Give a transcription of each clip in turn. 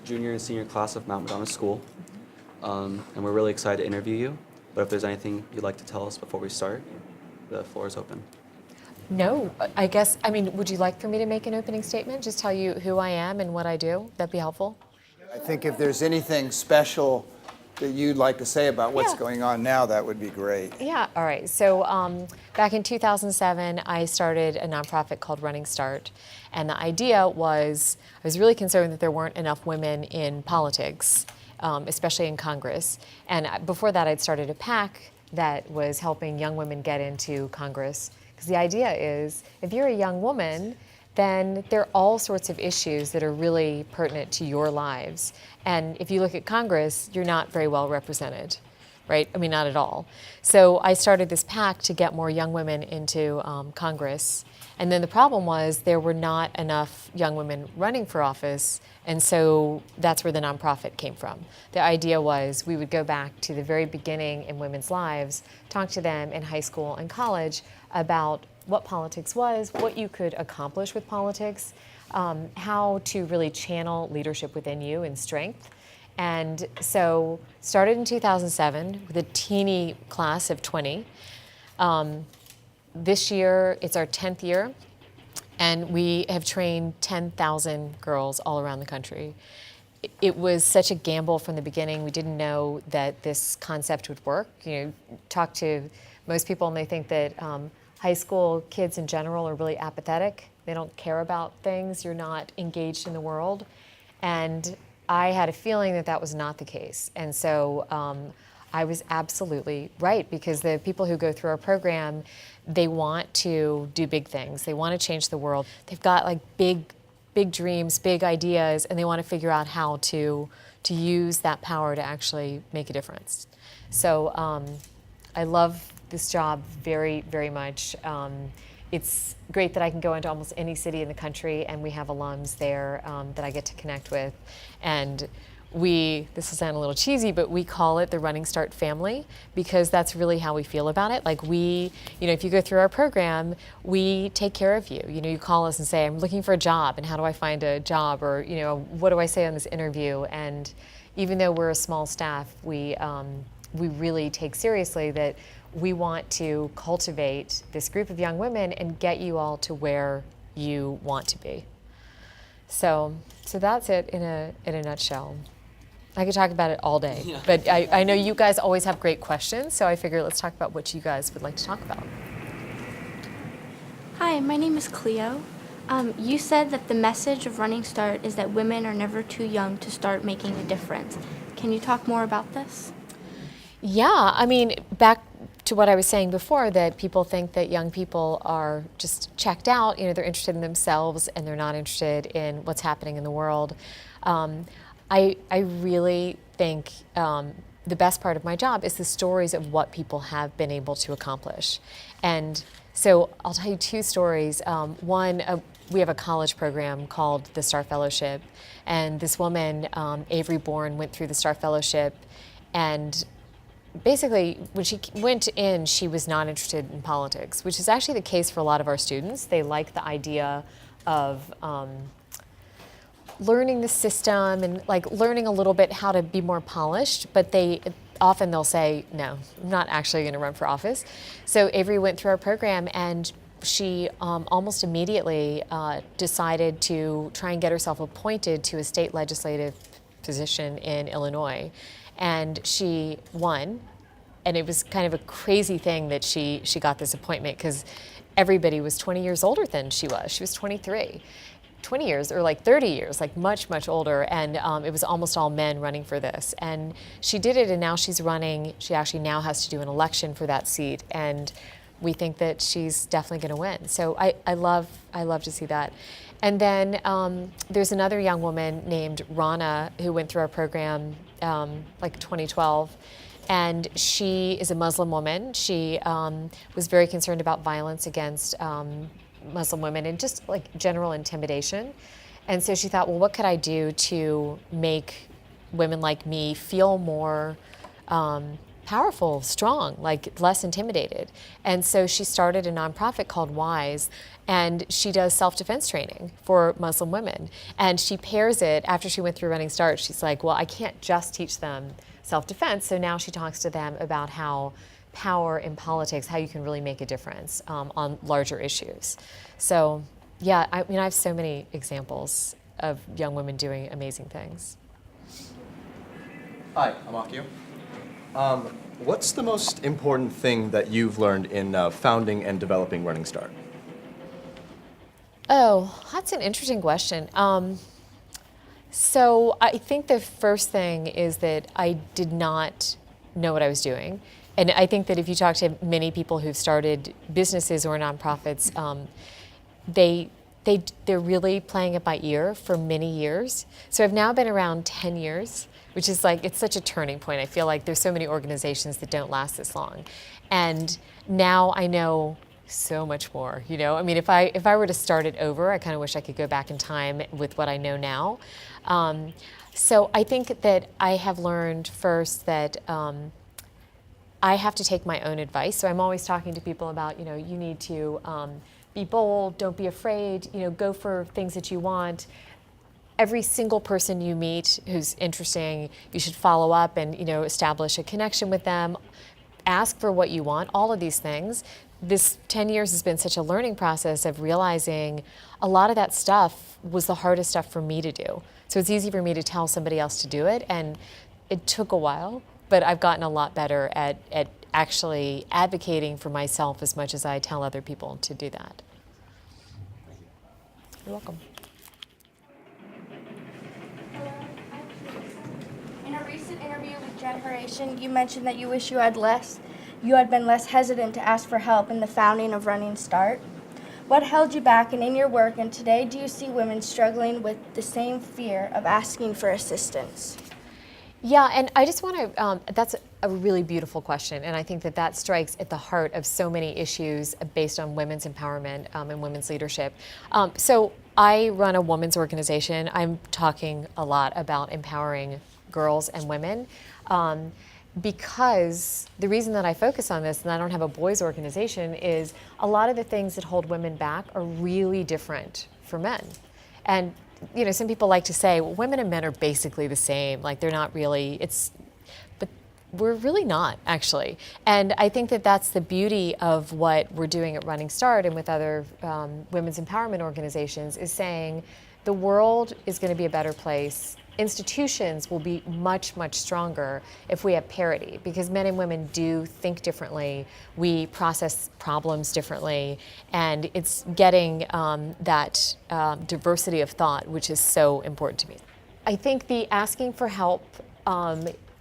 junior and senior class of Mount Madonna School, and we're really excited to interview you. But if there's anything you'd like to tell us before we start, the floor is open. No, would you like for me to make an opening statement? Just tell you who I am and what I do? That'd be helpful? I think if there's anything special that you'd like to say about what's going on now, that would be great. Yeah, all right. So back in 2007, I started a nonprofit called Running Start. And the idea was, I was really concerned that there weren't enough women in politics, especially in Congress. And before that, I'd started a PAC that was helping young women get into Congress. Because the idea is, if you're a young woman, then there are all sorts of issues that are really pertinent to your lives. And if you look at Congress, you're not very well represented, right? I mean, not at all. So I started this PAC to get more young women into Congress. And then the problem was there were not enough young women running for office, and so that's where the nonprofit came from. The idea was we would go back to the very beginning in women's lives, talk to them in high school and college about what politics was, what you could accomplish with politics, how to really channel leadership within you and strength. And so started in 2007 with a teeny class of 20. This year, it's our 10th year, and we have trained 10,000 girls all around the country. It was such a gamble from the beginning. We didn't know that this concept would work. You know, talk to most people and they think that high school kids in general are really apathetic. They don't care about things. You're not engaged in the world. And I had a feeling that that was not the case. And so I was absolutely right, because the people who go through our program, they want to do big things. They want to change the world. They've got like big dreams, big ideas, and they want to figure out how to use that power to actually make a difference. So I love this job very, very much. It's great that I can go into almost any city in the country, and we have alums there that I get to connect with. And this will sound a little cheesy, but we call it the Running Start family, because that's really how we feel about it. Like if you go through our program, we take care of you. You call us and say, I'm looking for a job, and how do I find a job? Or, what do I say on this interview? And even though we're a small staff, we really take seriously that we want to cultivate this group of young women and get you all to where you want to be. So that's it in a nutshell. I could talk about it all day, but I know you guys always have great questions, so I figure let's talk about what you guys would like to talk about. Hi, my name is Clio. You said that the message of Running Start is that women are never too young to start making a difference. Can you talk more about this? Yeah, I mean, back to what I was saying before, that people think that young people are just checked out. They're interested in themselves and they're not interested in what's happening in the world. I really think the best part of my job is the stories of what people have been able to accomplish. And so I'll tell you two stories. One, we have a college program called the Star Fellowship, and this woman, Avery Bourne, went through the Star Fellowship, and basically, when she went in, she was not interested in politics, which is actually the case for a lot of our students. They like the idea of learning the system and like learning a little bit how to be more polished, but they'll say, no, I'm not actually going to run for office. So Avery went through our program, and she almost immediately decided to try and get herself appointed to a state legislative position in Illinois. And she won, and it was kind of a crazy thing that she got this appointment, because everybody was 20 years older than she was. She was 23. 20 years or like 30 years, like much, much older, and it was almost all men running for this. And she did it, and now she's running. She actually now has to do an election for that seat, and we think that she's definitely going to win. So I love to see that. And then there's another young woman named Rana who went through our program like 2012, and she is a Muslim woman. She was very concerned about violence against Muslim women and just like general intimidation. And so she thought, well, what could I do to make women like me feel more powerful, strong, like less intimidated. And so she started a nonprofit called WISE, and she does self-defense training for Muslim women. And she pairs it, after she went through Running Start, she's like, well, I can't just teach them self-defense. So now she talks to them about how power in politics, how you can really make a difference on larger issues. So yeah, I mean, I have so many examples of young women doing amazing things. Hi, I'm Akio. What's the most important thing that you've learned in founding and developing Running Start? Oh, that's an interesting question. So I think the first thing is that I did not know what I was doing. And I think that if you talk to many people who've started businesses or nonprofits, they're really playing it by ear for many years. So I've now been around 10 years, which is like, it's such a turning point. I feel like there's so many organizations that don't last this long. And now I know so much more, you know? I mean, if I were to start it over, I kind of wish I could go back in time with what I know now. So I think that I have learned first that I have to take my own advice. So I'm always talking to people about, you know, you need to be bold, don't be afraid, you know, go for things that you want. Every single person you meet who's interesting, you should follow up and, you know, establish a connection with them, ask for what you want, all of these things. This 10 years has been such a learning process of realizing a lot of that stuff was the hardest stuff for me to do. So it's easy for me to tell somebody else to do it, and it took a while, but I've gotten a lot better at actually advocating for myself as much as I tell other people to do that. You're welcome. In a recent interview with Generation, you mentioned that you wish you had been less hesitant to ask for help in the founding of Running Start. What held you back, and in your work and today, do you see women struggling with the same fear of asking for assistance? Yeah, and I just want to, that's a really beautiful question, and I think that that strikes at the heart of so many issues based on women's empowerment and women's leadership. So I run a women's organization. I'm talking a lot about empowering girls and women because the reason that I focus on this and I don't have a boys organization is a lot of the things that hold women back are really different for men. And you know, some people like to say, well, women and men are basically the same. Like they're not really, but we're really not actually. And I think that that's the beauty of what we're doing at Running Start and with other women's empowerment organizations is saying the world is going to be a better place. Institutions will be much, much stronger if we have parity because men and women do think differently. We process problems differently, and it's getting that diversity of thought, which is so important to me. I think the asking for help,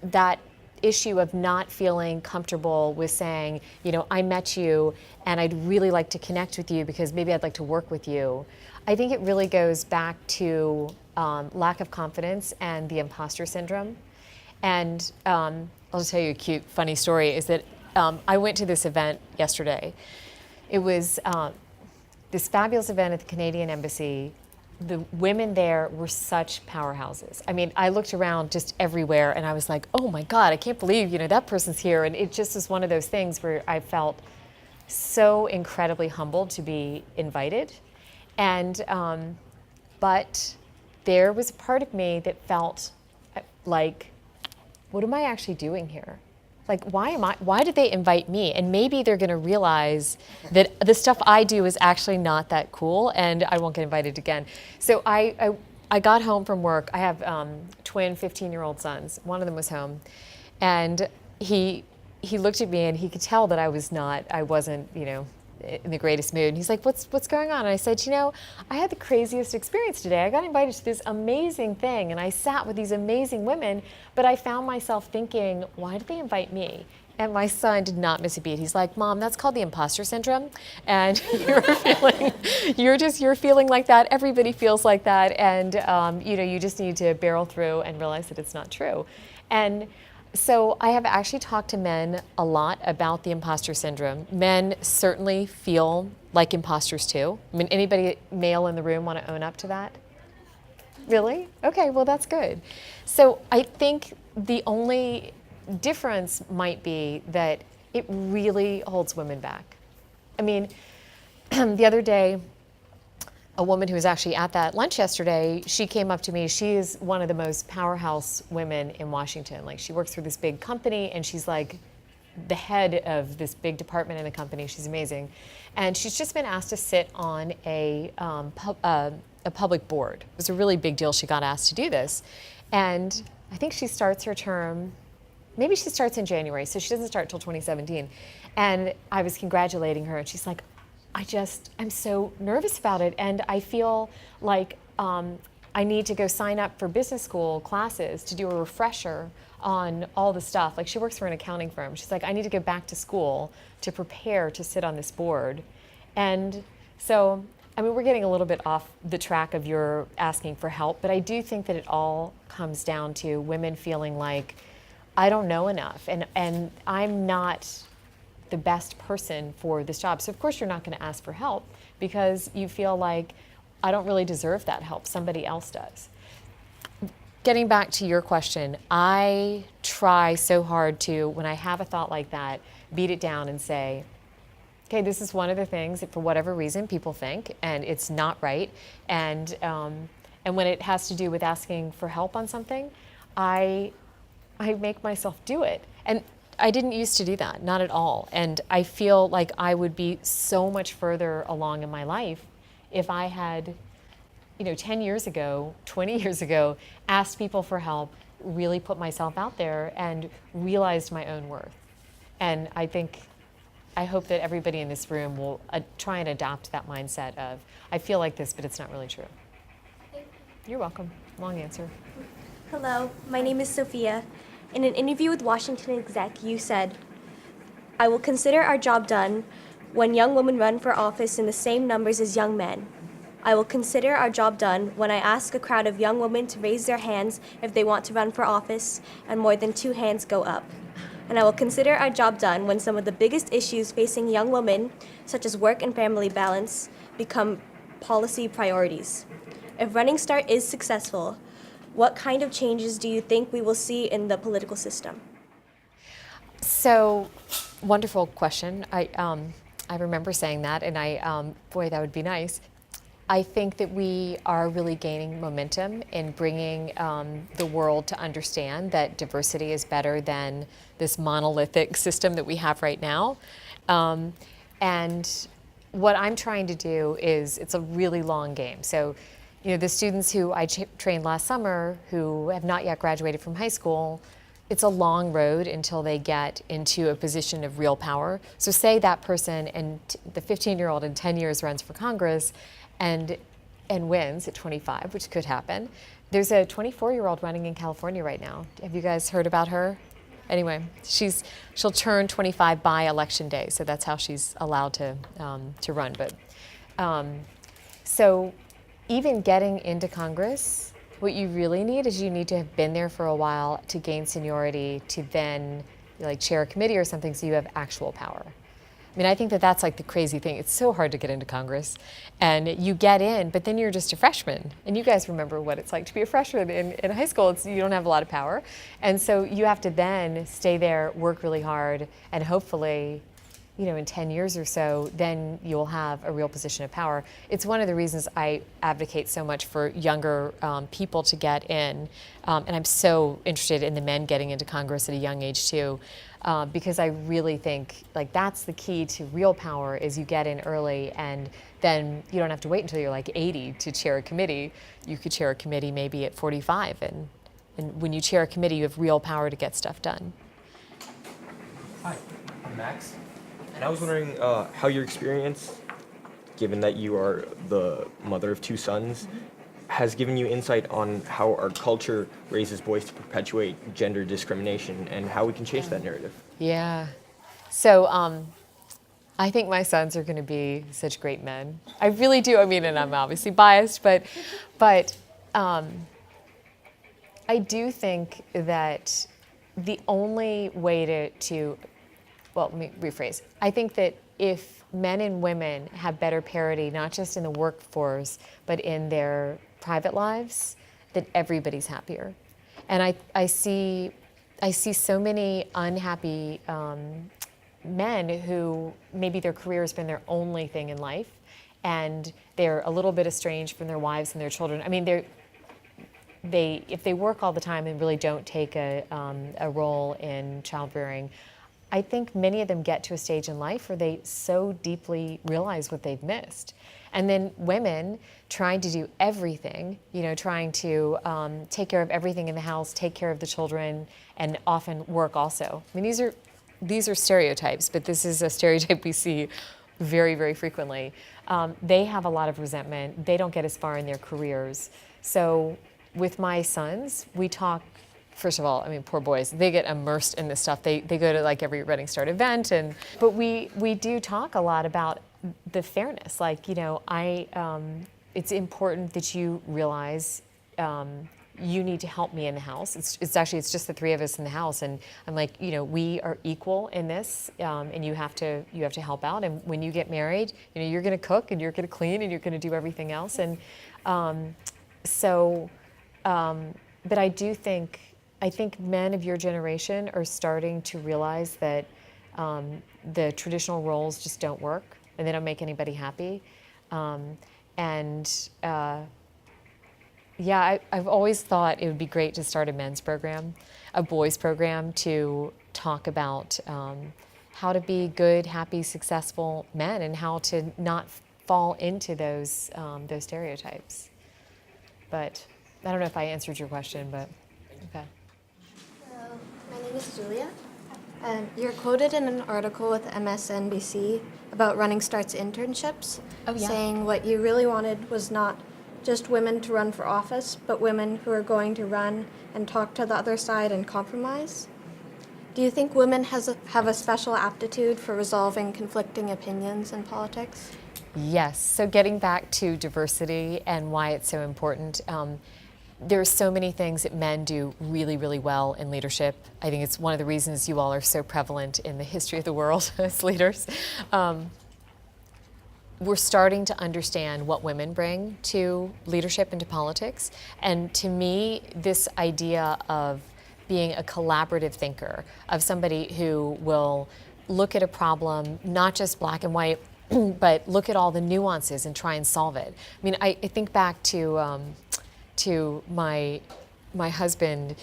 that issue of not feeling comfortable with saying, you know, I met you and I'd really like to connect with you because maybe I'd like to work with you. I think it really goes back to lack of confidence and the imposter syndrome. And I'll just tell you a cute, funny story is that I went to this event yesterday. It was this fabulous event at the Canadian Embassy. The women there were such powerhouses. I mean, I looked around just everywhere and I was like, oh my God, I can't believe, you know, that person's here. And it just was one of those things where I felt so incredibly humbled to be invited. And, but there was a part of me that felt like, what am I actually doing here? Like, why did they invite me? And maybe they're gonna realize that the stuff I do is actually not that cool and I won't get invited again. So I got home from work. I have twin 15-year-old sons. One of them was home. And he looked at me and he could tell that I wasn't, you know, in the greatest mood. And he's like, what's going on? And I said, you know, I had the craziest experience today. I got invited to this amazing thing and I sat with these amazing women, but I found myself thinking, why did they invite me? And my son did not miss a beat. He's like, Mom, that's called the imposter syndrome. And you're feeling like that. Everybody feels like that. And you know, you just need to barrel through and realize that it's not true. And so I have actually talked to men a lot about the imposter syndrome. Men certainly feel like imposters too. I mean, anybody male in the room want to own up to that? Really? Okay, well that's good. So I think the only difference might be that it really holds women back. I mean, the other day, a woman who was actually at that lunch yesterday, she came up to me. She is one of the most powerhouse women in Washington. Like, she works for this big company, and she's like the head of this big department in the company. She's amazing. And she's just been asked to sit on a public board. It was a really big deal. She got asked to do this. And I think she starts her term, maybe she starts in January, so she doesn't start till 2017. And I was congratulating her, and she's like, I'm so nervous about it, and I feel like I need to go sign up for business school classes to do a refresher on all the stuff. Like, she works for an accounting firm. She's like, I need to go back to school to prepare to sit on this board. And so, I mean, we're getting a little bit off the track of your asking for help, but I do think that it all comes down to women feeling like, I don't know enough, and I'm not the best person for this job. So of course you're not going to ask for help because you feel like, I don't really deserve that help, somebody else does. Getting back to your question, I try so hard to, when I have a thought like that, beat it down and say, okay, this is one of the things that for whatever reason people think, and it's not right. And when it has to do with asking for help on something, I make myself do it. And I didn't used to do that, not at all. And I feel like I would be so much further along in my life if I had, 10 years ago, 20 years ago, asked people for help, really put myself out there and realized my own worth. And I hope that everybody in this room will try and adopt that mindset of, I feel like this, but it's not really true. You're welcome. Long answer. Hello, my name is Sophia. In an interview with Washington Exec, you said, I will consider our job done when young women run for office in the same numbers as young men. I will consider our job done when I ask a crowd of young women to raise their hands if they want to run for office, and more than 2 hands go up. And I will consider our job done when some of the biggest issues facing young women, such as work and family balance, become policy priorities. If Running Start is successful, what kind of changes do you think we will see in the political system? So, wonderful question. I remember saying that, and boy, that would be nice. I think that we are really gaining momentum in bringing the world to understand that diversity is better than this monolithic system that we have right now. And what I'm trying to do is, it's a really long game. So, the students who I trained last summer who have not yet graduated from high school, it's a long road until they get into a position of real power. So say that person and the 15-year-old in 10 years runs for Congress and wins at 25, which could happen. There's a 24-year-old running in California right now. Have you guys heard about her? Anyway, she'll turn 25 by election day, so that's how she's allowed to run. But so even getting into Congress, what you really need is you need to have been there for a while to gain seniority to then chair a committee or something so you have actual power. I mean, I think that that's like the crazy thing. It's so hard to get into Congress, and you get in, but then you're just a freshman. And you guys remember what it's like to be a freshman in high school. You don't have a lot of power. And so you have to then stay there, work really hard, and hopefully, in 10 years or so, then you'll have a real position of power. It's one of the reasons I advocate so much for younger people to get in. And I'm so interested in the men getting into Congress at a young age too, because I really think that's the key to real power is you get in early, and then you don't have to wait until you're 80 to chair a committee. You could chair a committee maybe at 45, and when you chair a committee, you have real power to get stuff done. Hi, I'm Max. And I was wondering how your experience, given that you are the mother of 2 sons, has given you insight on how our culture raises boys to perpetuate gender discrimination and how we can change that narrative. Yeah. So I think my sons are going to be such great men. I really do. I mean, and I'm obviously biased, but I do think that the only way well, let me rephrase. I think that if men and women have better parity, not just in the workforce, but in their private lives, that everybody's happier. And I see I see so many unhappy men who maybe their career has been their only thing in life, and they're a little bit estranged from their wives and their children. I mean, if they work all the time and really don't take a role in childbearing, I think many of them get to a stage in life where they so deeply realize what they've missed. And then women trying to do everything, trying to take care of everything in the house, take care of the children, and often work also. I mean, these are stereotypes, but this is a stereotype we see very, very frequently. They have a lot of resentment. They don't get as far in their careers. So with my sons, we talk. First of all, I mean, poor boys, they get immersed in this stuff. They go to like every Running Start event, but we do talk a lot about the fairness. Like, it's important that you realize you need to help me in the house. It's just the three of us in the house, and I'm like, we are equal in this, and you have to help out. And when you get married, you're going to cook and you're going to clean and you're going to do everything else. And but I think men of your generation are starting to realize that the traditional roles just don't work and they don't make anybody happy. I've always thought it would be great to start a men's program, a boys program, to talk about how to be good, happy, successful men and how to not fall into those stereotypes. But I don't know if I answered your question, but okay. Hello, my name is Julia. You're quoted in an article with MSNBC about Running Start's internships, saying what you really wanted was not just women to run for office, but women who are going to run and talk to the other side and compromise. Do you think women have a special aptitude for resolving conflicting opinions in politics? Yes. So getting back to diversity and why it's so important, there are so many things that men do really, really well in leadership. I think it's one of the reasons you all are so prevalent in the history of the world as leaders. We're starting to understand what women bring to leadership and to politics. And to me, this idea of being a collaborative thinker, of somebody who will look at a problem, not just black and white, but look at all the nuances and try and solve it. I mean, I think back to my husband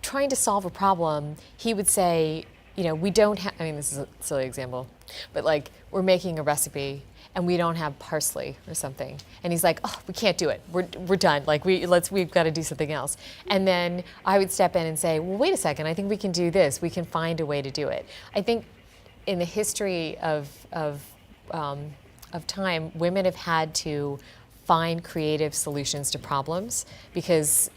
trying to solve a problem. He would say, we don't have, I mean, this is a silly example, but like we're making a recipe and we don't have parsley or something. And he's like, oh, we can't do it. We're done. Like we've got to do something else. And then I would step in and say, well, wait a second, I think we can do this. We can find a way to do it. I think in the history of time, women have had to find creative solutions to problems because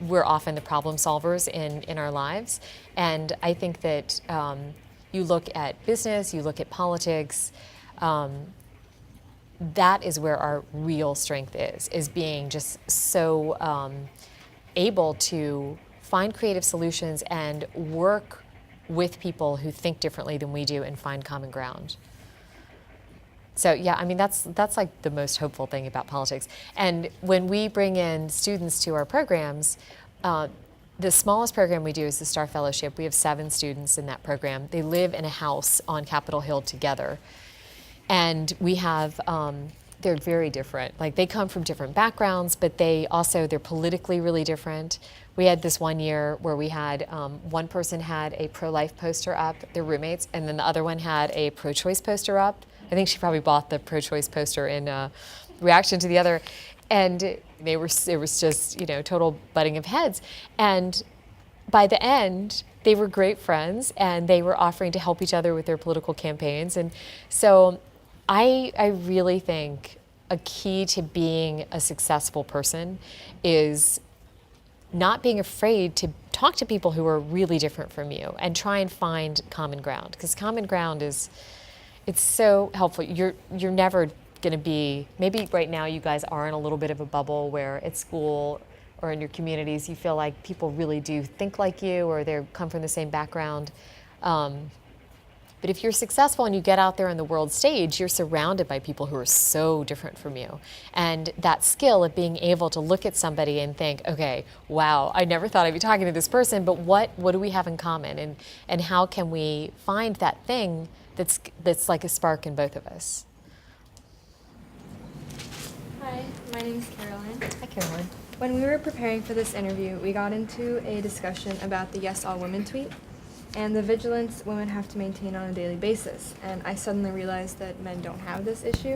we're often the problem solvers in our lives. And I think that you look at business, you look at politics, that is where our real strength is being just so able to find creative solutions and work with people who think differently than we do and find common ground. So yeah, I mean, that's like the most hopeful thing about politics. And when we bring in students to our programs, the smallest program we do is the Star Fellowship. We have 7 students in that program. They live in a house on Capitol Hill together. And we have, they're very different. Like they come from different backgrounds, but they're politically really different. We had this one year where we had, one person had a pro-life poster up, their roommates, and then the other one had a pro-choice poster up. I think she probably bought the pro-choice poster in reaction to the other. And it was just, total butting of heads. And by the end, they were great friends and they were offering to help each other with their political campaigns. And so I really think a key to being a successful person is not being afraid to talk to people who are really different from you and try and find common ground. Because common ground it's so helpful. You're never going to be, maybe right now you guys are in a little bit of a bubble where at school or in your communities you feel like people really do think like you or they come from the same background. But if you're successful and you get out there on the world stage, you're surrounded by people who are so different from you. And that skill of being able to look at somebody and think, okay, wow, I never thought I'd be talking to this person, but what do we have in common? And how can we find that thing that's like a spark in both of us? Hi, my name is Caroline. Hi, Caroline. When we were preparing for this interview, we got into a discussion about the Yes All Women tweet and the vigilance women have to maintain on a daily basis. And I suddenly realized that men don't have this issue.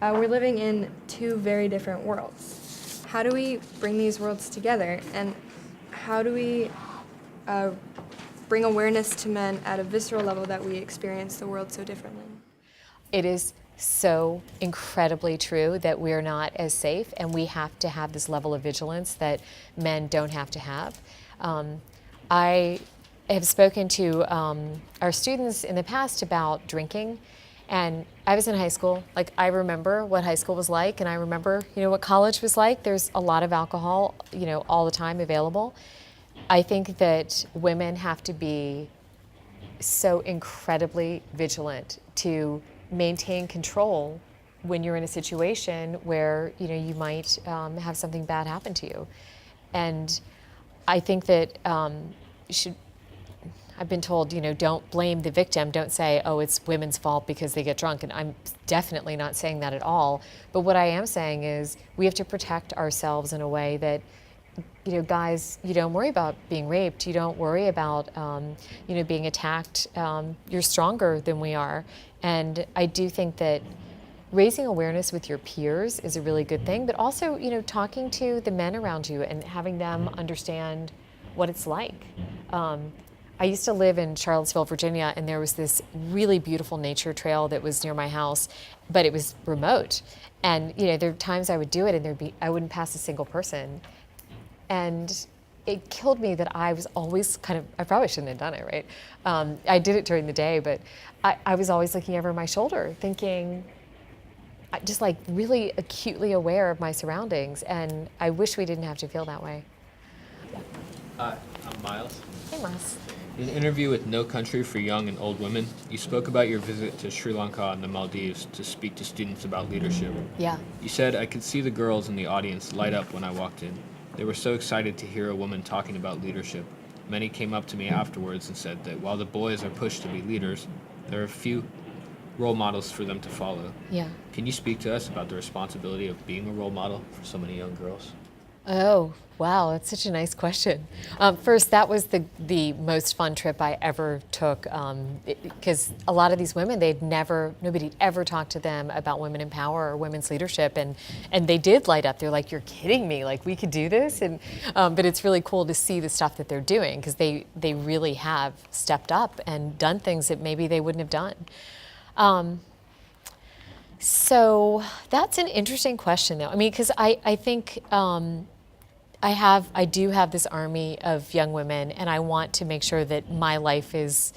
We're living in two very different worlds. How do we bring these worlds together? And how do we bring awareness to men at a visceral level that we experience the world so differently? It is so incredibly true that we're not as safe, and we have to have this level of vigilance that men don't have to have. I have spoken to our students in the past about drinking, and I was in high school. Like, I remember what high school was like, and I remember, what college was like. There's a lot of alcohol, all the time available. I think that women have to be so incredibly vigilant to maintain control when you're in a situation where you might have something bad happen to you. And I think that I've been told, don't blame the victim. Don't say, oh, it's women's fault because they get drunk. And I'm definitely not saying that at all. But what I am saying is we have to protect ourselves in a way that, guys, you don't worry about being raped. You don't worry about, being attacked. You're stronger than we are. And I do think that raising awareness with your peers is a really good thing, but also, talking to the men around you and having them understand what it's like. I used to live in Charlottesville, Virginia, and there was this really beautiful nature trail that was near my house, but it was remote. And there were times I would do it and I wouldn't pass a single person. And it killed me that I was always I probably shouldn't have done it, right? I did it during the day, but I was always looking over my shoulder thinking, just like really acutely aware of my surroundings. And I wish we didn't have to feel that way. Hi, I'm Miles. Hey, Miles. In an interview with No Country for Young and Old Women, you spoke about your visit to Sri Lanka and the Maldives to speak to students about leadership. Yeah. You said, I could see the girls in the audience light up when I walked in. They were so excited to hear a woman talking about leadership. Many came up to me afterwards and said that while the boys are pushed to be leaders, there are few role models for them to follow. Yeah. Can you speak to us about the responsibility of being a role model for so many young girls? Oh, wow, that's such a nice question. First, that was the most fun trip I ever took, because a lot of these women, nobody ever talked to them about women in power or women's leadership, and they did light up. They're like, you're kidding me, like we could do this? And but it's really cool to see the stuff that they're doing, because they really have stepped up and done things that maybe they wouldn't have done. So that's an interesting question, though. I mean, because I think I do have this army of young women, and I want to make sure that my life is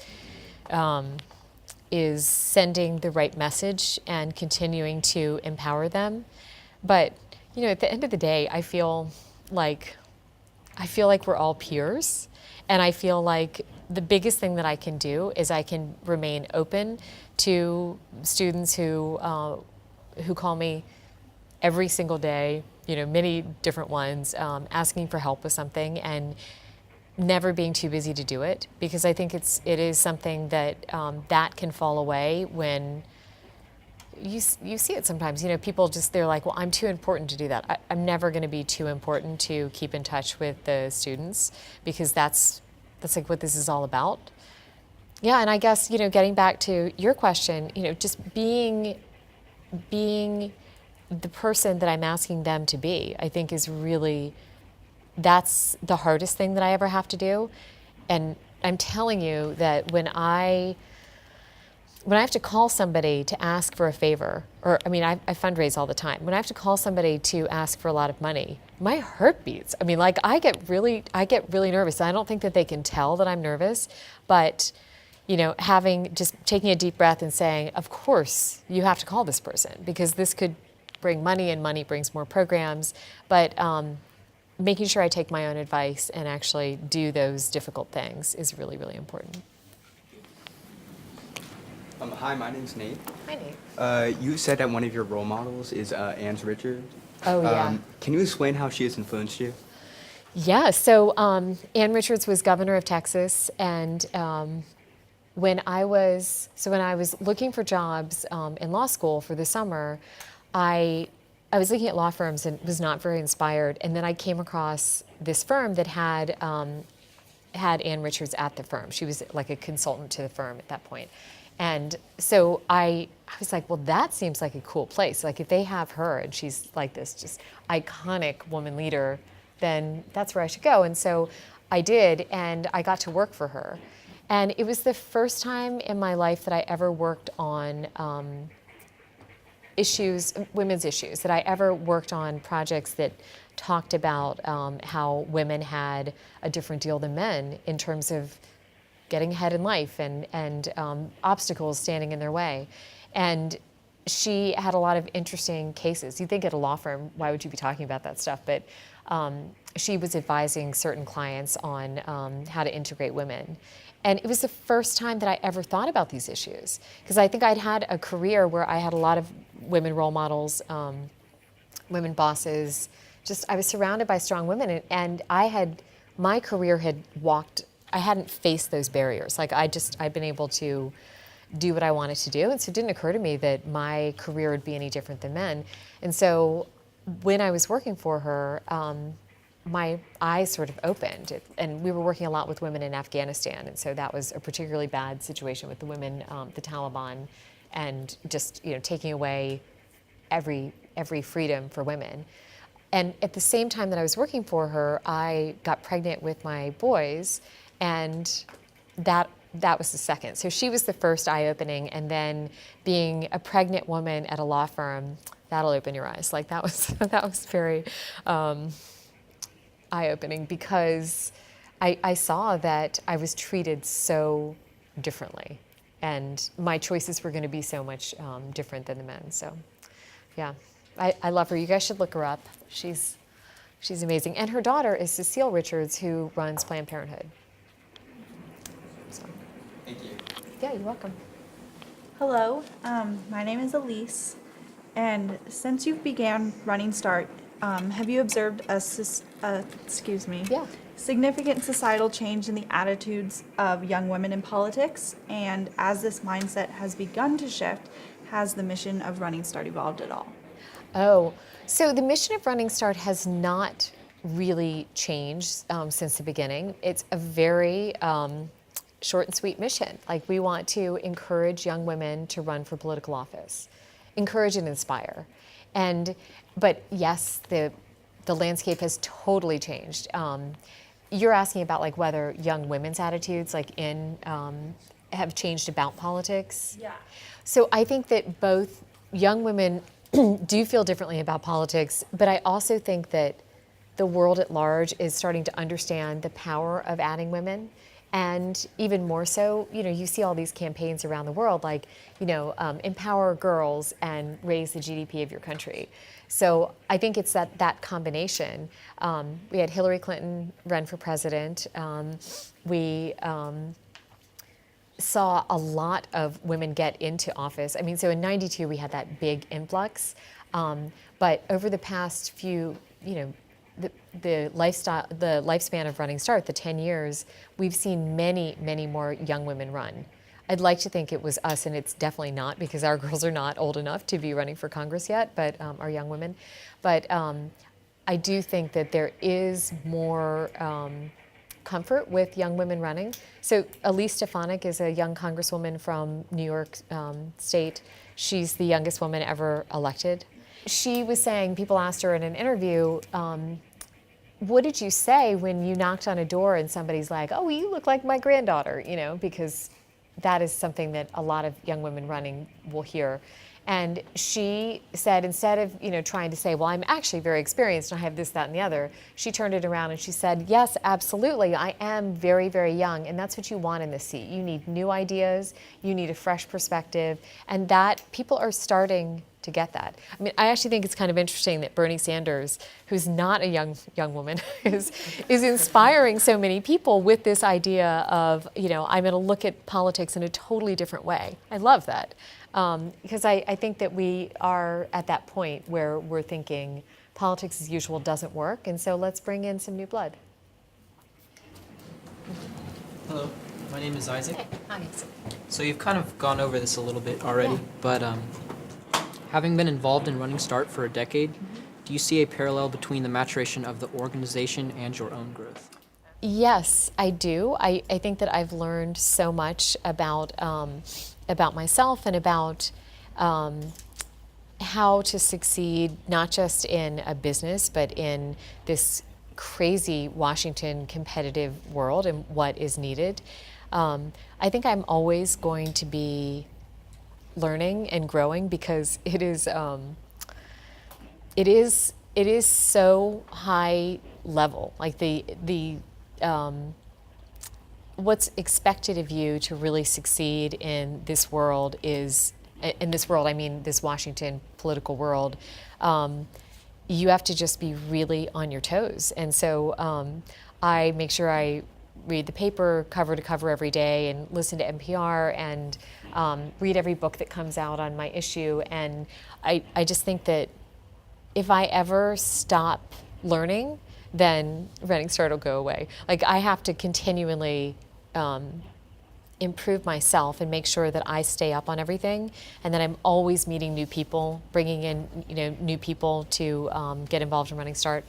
sending the right message and continuing to empower them. But at the end of the day, I feel like we're all peers, and I feel like the biggest thing that I can do is I can remain open to students who call me every single day, many different ones, asking for help with something and never being too busy to do it, because I think it is something that that can fall away when you see it sometimes. People they're like, well, I'm too important to do that. I'm never going to be too important to keep in touch with the students, because that's like what this is all about. Yeah, and I guess, getting back to your question, just being the person that I'm asking them to be, I think that's the hardest thing that I ever have to do. And I'm telling you that when I have to call somebody to ask for a favor, I fundraise all the time. When I have to call somebody to ask for a lot of money, my heart beats. I mean, like I get really nervous. I don't think that they can tell that I'm nervous, but taking a deep breath and saying, of course you have to call this person, because this could bring money, and money brings more programs, but making sure I take my own advice and actually do those difficult things is really, really important. Hi, my name's Nate. Hi, Nate. You said that one of your role models is Ann Richards. Oh, yeah. Can you explain how she has influenced you? Yeah, so Ann Richards was governor of Texas, and when I was looking for jobs in law school for the summer, I was looking at law firms and was not very inspired, and then I came across this firm that had Ann Richards at the firm. She was like a consultant to the firm at that point. And so I was like, well, that seems like a cool place. Like if they have her and she's like this just iconic woman leader, then that's where I should go. And so I did, and I got to work for her. And it was the first time in my life that I ever worked on women's issues, that I ever worked on projects that talked about how women had a different deal than men in terms of getting ahead in life and obstacles standing in their way. And she had a lot of interesting cases. You'd think at a law firm, why would you be talking about that stuff? But she was advising certain clients on how to integrate women. And it was the first time that I ever thought about these issues, because I think I'd had a career where I had a lot of women role models, women bosses. Just I was surrounded by strong women, and my career had walked. I hadn't faced those barriers. Like I'd been able to do what I wanted to do, and so it didn't occur to me that my career would be any different than men. And so when I was working for her, my eyes sort of opened, and we were working a lot with women in Afghanistan, and so that was a particularly bad situation with the women, the Taliban, and just taking away every freedom for women. And at the same time that I was working for her, I got pregnant with my boys, and that was the second. So she was the first eye-opening, and then being a pregnant woman at a law firm, that'll open your eyes. Like that was very eye-opening, because I saw that I was treated so differently, and my choices were going to be so much different than the men. So, yeah, I love her. You guys should look her up. She's amazing, and her daughter is Cecile Richards, who runs Planned Parenthood. So, Thank you. yeah, you're welcome. Hello, my name is Elise, and since you began Running Start, have you observed a significant societal change in the attitudes of young women in politics? And as this mindset has begun to shift, has the mission of Running Start evolved at all? Oh, so the mission of Running Start has not really changed since the beginning. It's a very short and sweet mission. Like, we want to encourage young women to run for political office, encourage and inspire. But yes, the landscape has totally changed. You're asking about like whether young women's attitudes have changed about politics? Yeah. So I think that both young women do feel differently about politics, but I also think that the world at large is starting to understand the power of adding women. And even more so, you see all these campaigns around the world, like, empower girls and raise the GDP of your country. So I think it's that combination. We had Hillary Clinton run for president. We saw a lot of women get into office. I mean, so in '92 we had that big influx, but over the past few, the lifespan of Running Start, the 10 years, we've seen many, many more young women run. I'd like to think it was us, and it's definitely not, because our girls are not old enough to be running for Congress yet, but our young women. But I do think that there is more comfort with young women running. So Elise Stefanik is a young congresswoman from New York State. She's the youngest woman ever elected. She was saying, people asked her in an interview, what did you say when you knocked on a door and somebody's like, oh, you look like my granddaughter, because that is something that a lot of young women running will hear. And she said, instead of trying to say, well, I'm actually very experienced and I have this, that, and the other, she turned it around and she said, yes, absolutely, I am very, very young, and that's what you want in this seat. You need new ideas, you need a fresh perspective, and that people are starting to get that. I mean, I actually think it's kind of interesting that Bernie Sanders, who's not a young woman, is inspiring so many people with this idea of, I'm going to look at politics in a totally different way. I love that. Because I think that we are at that point where we're thinking politics as usual doesn't work, and so let's bring in some new blood. Hello, my name is Isaac. Hey, hi. So you've kind of gone over this a little bit already, but having been involved in Running Start for a decade, do you see a parallel between the maturation of the organization and your own growth? Yes, I do. I think that I've learned so much about myself and about how to succeed, not just in a business, but in this crazy Washington competitive world and what is needed. I think I'm always going to be learning and growing because it is so high level. Like the what's expected of you to really succeed in this world is, in this world, I mean this Washington political world, you have to just be really on your toes. And so I make sure I read the paper cover to cover every day and listen to NPR and read every book that comes out on my issue. And I just think that if I ever stop learning, then Running Start will go away. Like, I have to continually improve myself and make sure that I stay up on everything, and that I'm always meeting new people, bringing in new people to get involved in Running Start.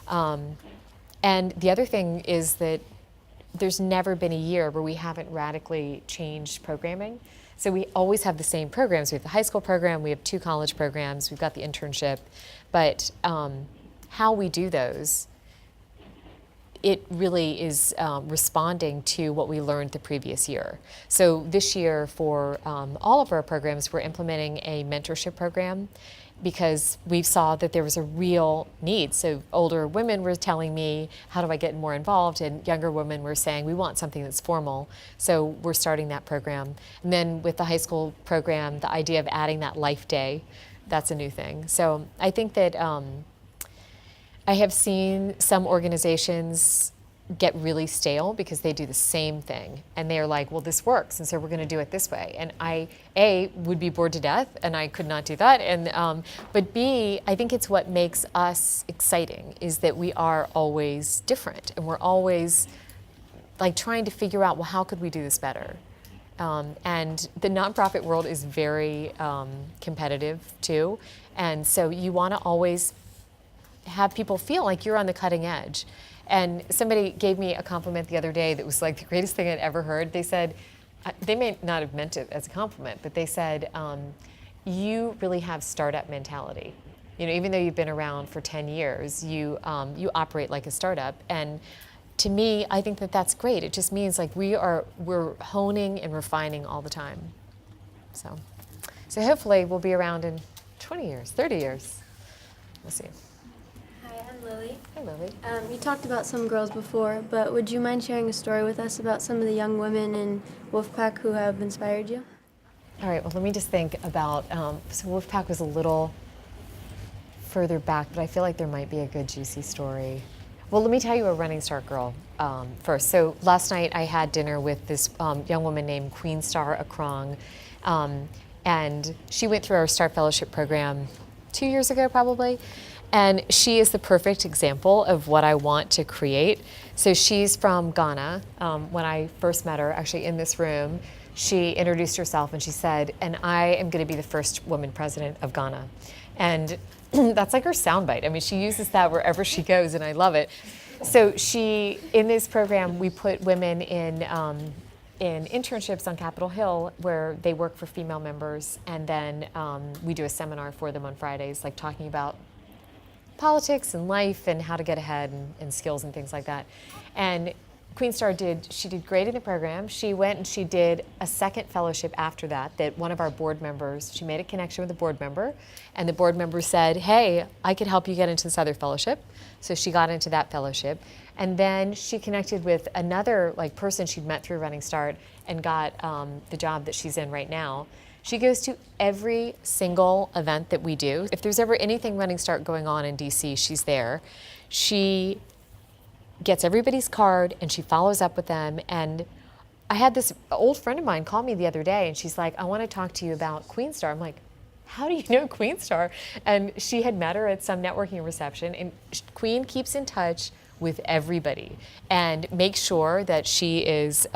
And the other thing is that there's never been a year where we haven't radically changed programming. So we always have the same programs. We have the high school program, we have 2 college programs, we've got the internship, but how we do those, it really is responding to what we learned the previous year. So this year for all of our programs, we're implementing a mentorship program because we saw that there was a real need. So older women were telling me, how do I get more involved? And younger women were saying, we want something that's formal. So we're starting that program. And then with the high school program, the idea of adding that life day, that's a new thing. So I think that I have seen some organizations get really stale because they do the same thing and they're like, well, this works, and so we're going to do it this way. And I, A, would be bored to death, and I could not do that. And but B, I think it's what makes us exciting is that we are always different, and we're always like trying to figure out, well, how could we do this better? And the nonprofit world is very competitive too, and so you want to always have people feel like you're on the cutting edge. And somebody gave me a compliment the other day that was like the greatest thing I'd ever heard. They said, they may not have meant it as a compliment, but they said, you really have startup mentality. You know, even though you've been around for 10 years, you operate like a startup. And to me, I think that that's great. It just means like we're honing and refining all the time. So hopefully we'll be around in 20 years, 30 years. We'll see. Lily. Hi, Lily. You talked about some girls before, but would you mind sharing a story with us about some of the young women in WUFPAC who have inspired you? All right, well, let me just think about, so WUFPAC was a little further back, but I feel like there might be a good juicy story. Well, let me tell you a Running Start girl first. So last night I had dinner with this young woman named Queen Star Akrong, and she went through our Start Fellowship program 2 years ago probably. And she is the perfect example of what I want to create. So she's from Ghana. When I first met her, actually in this room, she introduced herself and she said, and I am going to be the first woman president of Ghana. And that's like her soundbite. I mean, she uses that wherever she goes, and I love it. So in this program, we put women in internships on Capitol Hill where they work for female members, and then we do a seminar for them on Fridays, like talking about politics and life and how to get ahead and skills and things like that. And Queen Star did great in the program. She went and she did a second fellowship after that one of our board members, she made a connection with a board member, and the board member said, hey, I could help you get into this other fellowship. So she got into that fellowship. And then she connected with another person she'd met through Running Start and got the job that she's in right now. She goes to every single event that we do. If there's ever anything Running Start going on in DC, she's there. She gets everybody's card and she follows up with them. And I had this old friend of mine call me the other day and she's like, I want to talk to you about Queen Star. I'm like, how do you know Queen Star? And she had met her at some networking reception, and Queen keeps in touch with everybody and makes sure that she is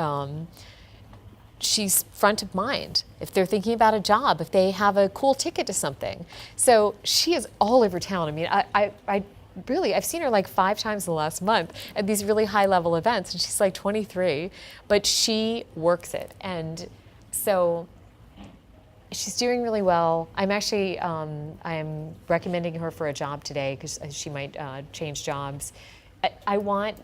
she's front of mind if they're thinking about a job, if they have a cool ticket to something. So she is all over town. I mean, I've seen her 5 times in the last month at these really high level events, and she's 23, but she works it. And so she's doing really well. I'm actually, I'm recommending her for a job today because she might change jobs. I want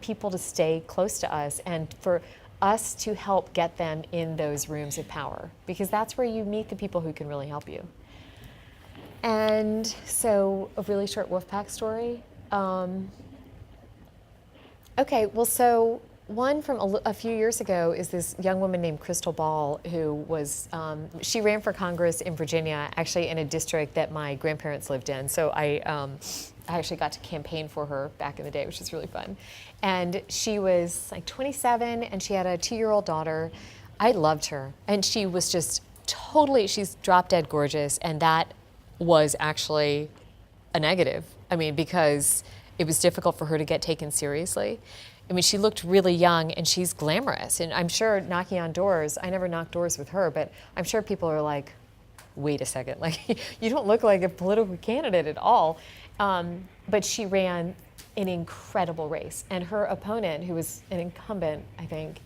people to stay close to us and for us to help get them in those rooms of power, because that's where you meet the people who can really help you. And so a really short WUFPAC story. Okay, well, so one from a few years ago is this young woman named Crystal Ball who was, she ran for Congress in Virginia, actually in a district that my grandparents lived in. So I actually got to campaign for her back in the day, which was really fun. And she was 27 and she had a 2-year-old daughter. I loved her. And she was just totally, she's drop dead gorgeous. And that was actually a negative. I mean, because it was difficult for her to get taken seriously. I mean, she looked really young and she's glamorous. And I'm sure knocking on doors, I never knocked doors with her, but I'm sure people are like, wait a second, you don't look like a political candidate at all. But she ran an incredible race. And her opponent, who was an incumbent, I think,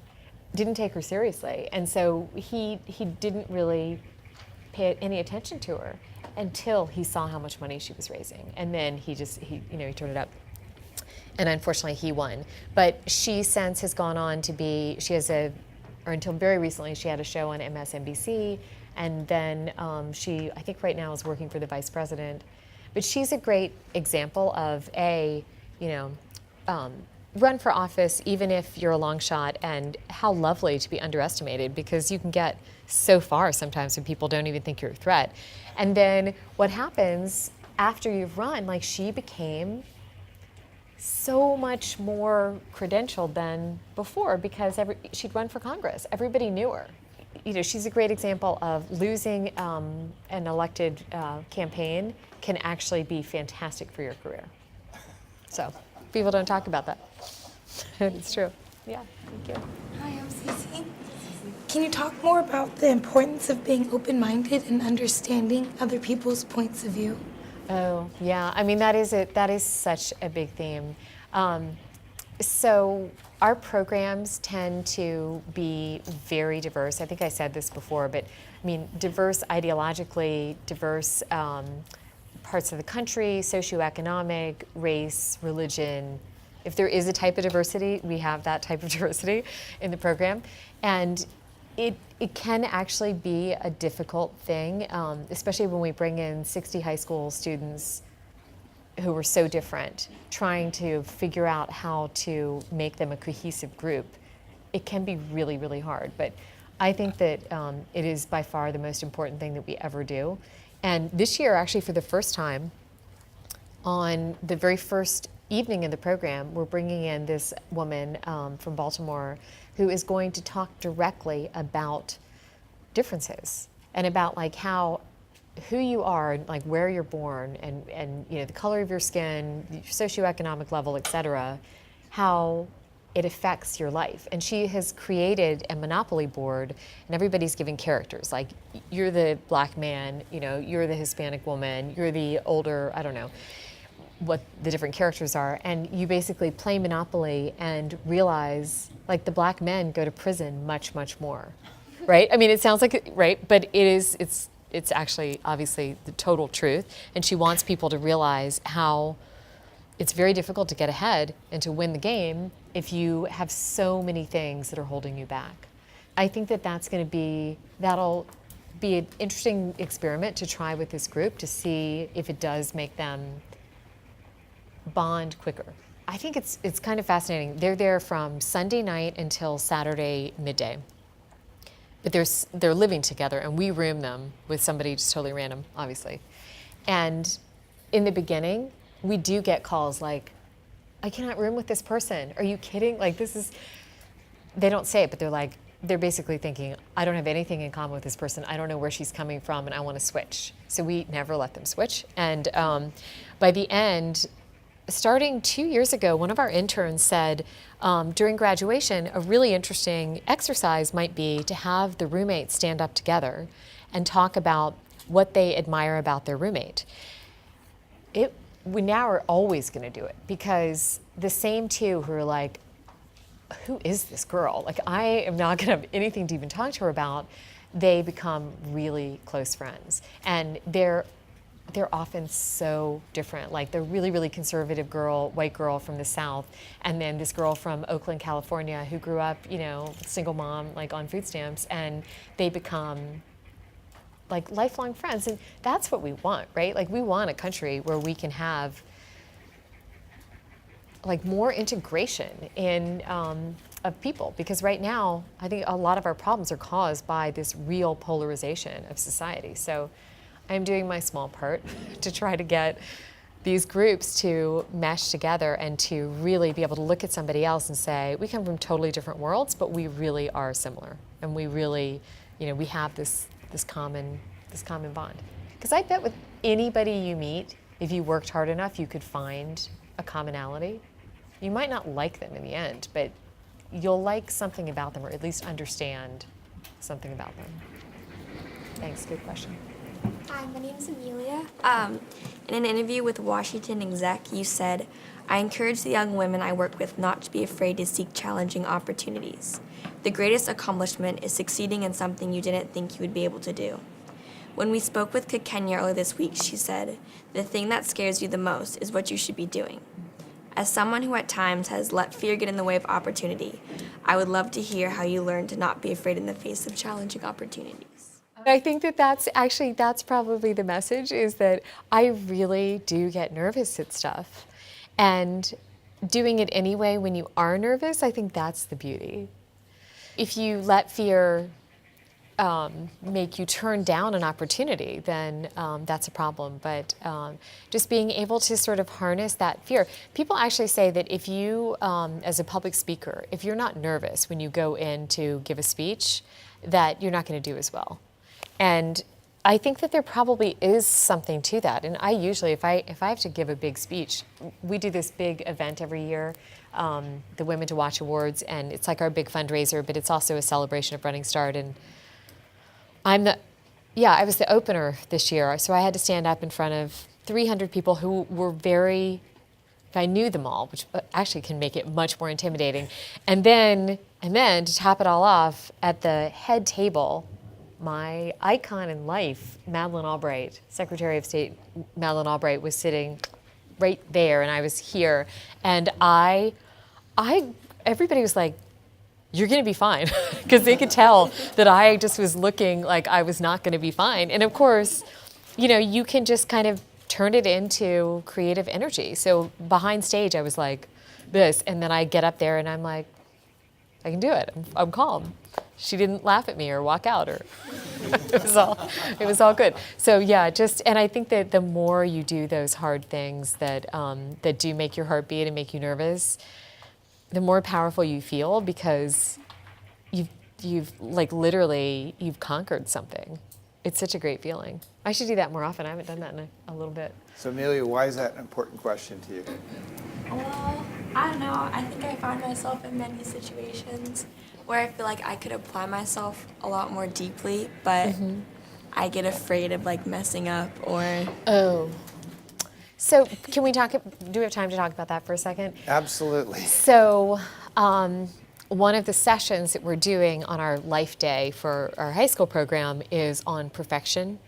didn't take her seriously. And so he didn't really pay any attention to her until he saw how much money she was raising. And then he turned it up. And unfortunately he won. But she since has gone on to be, until very recently, she had a show on MSNBC. And then she, I think right now is working for the vice president. But she's a great example of run for office even if you're a long shot, and how lovely to be underestimated, because you can get so far sometimes when people don't even think you're a threat. And then what happens after you've run, she became so much more credentialed than before because she'd run for Congress. Everybody knew her. She's a great example of losing an elected campaign can actually be fantastic for your career. So people don't talk about that. It's true. Yeah, thank you. Hi, I'm Cece. Can you talk more about the importance of being open-minded and understanding other people's points of view? Oh, yeah. I mean, that is such a big theme. So our programs tend to be very diverse. I think I said this before, but I mean, diverse ideologically, diverse parts of the country, socioeconomic, race, religion. If there is a type of diversity, we have that type of diversity in the program. And it can actually be a difficult thing, especially when we bring in 60 high school students who are so different, trying to figure out how to make them a cohesive group. It can be really, really hard. But I think that it is by far the most important thing that we ever do. And this year, actually for the first time, on the very first evening of the program, we're bringing in this woman from Baltimore who is going to talk directly about differences and about who you are, where you're born, and the color of your skin, your socioeconomic level, et cetera, how it affects your life. And she has created a monopoly board, and everybody's giving characters. Like, you're the black man, you're the Hispanic woman, you're the older, I don't know what the different characters are, and you basically play Monopoly and realize, the black men go to prison much, much more, right? I mean, it sounds like, right, but it's actually obviously the total truth, and she wants people to realize how it's very difficult to get ahead and to win the game if you have so many things that are holding you back. I think that that'll be an interesting experiment to try with this group to see if it does make them bond quicker. I think it's kind of fascinating. They're there from Sunday night until Saturday midday. But they're living together, and we room them with somebody just totally random, obviously. And in the beginning, we do get calls like, I cannot room with this person. Are you kidding? Like, they don't say it, but they're basically thinking, I don't have anything in common with this person. I don't know where she's coming from, and I want to switch. So we never let them switch. And by the end, starting 2 years ago, one of our interns said during graduation, a really interesting exercise might be to have the roommates stand up together and talk about what they admire about their roommate. We now are always going to do it because the same two who are like, who is this girl? Like, I am not going to have anything to even talk to her about. They become really close friends. And they're often so different. Like the really, really conservative girl, white girl from the South, and then this girl from Oakland, California, who grew up, single mom, like on food stamps, and they become like lifelong friends. And that's what we want, right? Like we want a country where we can have like more integration of people, because right now, I think a lot of our problems are caused by this real polarization of society. So I'm doing my small part to try to get these groups to mesh together and to really be able to look at somebody else and say, we come from totally different worlds, but we really are similar. And we really, we have this common bond. Because I bet with anybody you meet, if you worked hard enough, you could find a commonality. You might not like them in the end, but you'll like something about them, or at least understand something about them. Thanks, good question. Hi, my name is Amelia. In an interview with Washington Exec, you said, I encourage the young women I work with not to be afraid to seek challenging opportunities. The greatest accomplishment is succeeding in something you didn't think you would be able to do. When we spoke with Kenya earlier this week, she said, the thing that scares you the most is what you should be doing. As someone who at times has let fear get in the way of opportunity, I would love to hear how you learned to not be afraid in the face of challenging opportunities. I think that's probably the message, is that I really do get nervous at stuff. And doing it anyway when you are nervous, I think that's the beauty. If you let fear make you turn down an opportunity, then that's a problem. But just being able to sort of harness that fear. People actually say that if you, as a public speaker, if you're not nervous when you go in to give a speech, that you're not going to do as well. And I think that there probably is something to that. And I usually, if I have to give a big speech, we do this big event every year, the Women to Watch Awards, and it's like our big fundraiser, but it's also a celebration of Running Start. And I was the opener this year, so I had to stand up in front of 300 people who were I knew them all, which actually can make it much more intimidating. And then to top it all off, at the head table, my icon in life, Madeleine Albright, Secretary of State Madeleine Albright, was sitting right there, and I was here. And everybody was like, you're going to be fine, because they could tell that I just was looking like I was not going to be fine. And of course, you can just kind of turn it into creative energy. So behind stage, I was like this, and then I get up there and I'm like, I can do it. I'm calm. She didn't laugh at me or walk out, or it was all good. So yeah, and I think that the more you do those hard things that do make your heart beat and make you nervous, the more powerful you feel, because you've literally conquered something. It's such a great feeling. I should do that more often. I haven't done that in a little bit. So Amelia, why is that an important question to you? Well, I don't know. I think I find myself in many situations where I feel like I could apply myself a lot more deeply, but I get afraid of messing up or... Oh. So can we do we have time to talk about that for a second? Absolutely. So one of the sessions that we're doing on our Life Day for our high school program is on perfection,